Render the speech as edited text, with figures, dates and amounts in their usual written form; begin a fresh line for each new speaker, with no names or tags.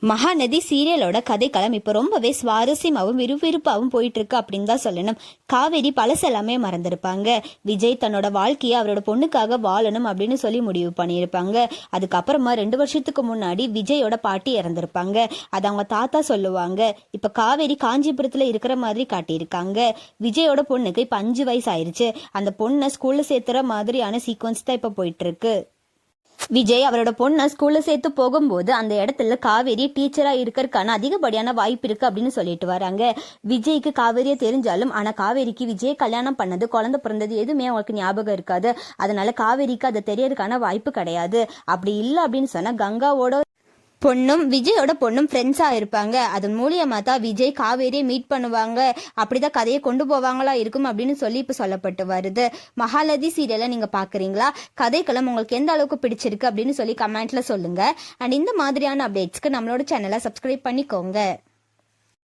மகாநதி சீரியலோட கதைக்களம் இப்போ ரொம்பவே சுவாரஸ்யமாகவும் விறுவிறுப்பாகவும் போயிட்டு இருக்கு அப்படின்னு தான் சொல்லணும். காவேரி பழசெல்லாமே மறந்துருப்பாங்க. விஜய் தன்னோட வாழ்க்கையை அவரோட பொண்ணுக்காக வாழணும் அப்படின்னு சொல்லி முடிவு பண்ணியிருப்பாங்க. அதுக்கப்புறமா 2 வருஷத்துக்கு முன்னாடி விஜயோட பாட்டி இறந்திருப்பாங்க. அது அவங்க தாத்தா சொல்லுவாங்க. இப்போ காவேரி காஞ்சிபுரத்தில் இருக்கிற மாதிரி காட்டியிருக்காங்க. விஜயோட பொண்ணுக்கு இப்போ 5 வயசு ஆயிடுச்சு. அந்த பொண்ணை ஸ்கூல்ல சேர்த்துற மாதிரியான சீக்வன்ஸ் தான் இப்போ போயிட்டு இருக்கு. விஜய் அவரோட பொண்ணை ஸ்கூல்ல சேர்த்து போகும்போது அந்த இடத்துல காவேரி டீச்சரா இருக்கிறதுக்கான அதிகப்படியான வாய்ப்பு இருக்கு அப்படின்னு சொல்லிட்டு வராங்க. விஜய்க்கு காவேரியை தெரிஞ்சாலும் ஆனா காவேரிக்கு விஜய் கல்யாணம் பண்ணது, குழந்தை பிறந்தது எதுவுமே அவங்களுக்கு ஞாபகம் இருக்காது. அதனால காவேரிக்கு அதை தெரியறதுக்கான வாய்ப்பு கிடையாது. அப்படி இல்லை அப்படின்னு சொன்னா கங்காவோட பொண்ணும் விஜயோட பொண்ணும் ஃப்ரெண்ட்ஸாக இருப்பாங்க. அதன் மூலியமா தான் விஜய் காவேரியை மீட் பண்ணுவாங்க. அப்படிதான் கதையை கொண்டு போவாங்களா இருக்கும் அப்படின்னு சொல்லி இப்போ சொல்லப்பட்டு வருது. மகாநதி சீரியலை நீங்கள் பார்க்குறீங்களா? கதைக்களம் உங்களுக்கு எந்த அளவுக்கு பிடிச்சிருக்கு அப்படின்னு சொல்லி கமெண்ட்ல சொல்லுங்க. அண்ட் இந்த மாதிரியான அப்டேட்ஸ்க்கு நம்மளோட சேனலை சப்ஸ்கிரைப் பண்ணிக்கோங்க.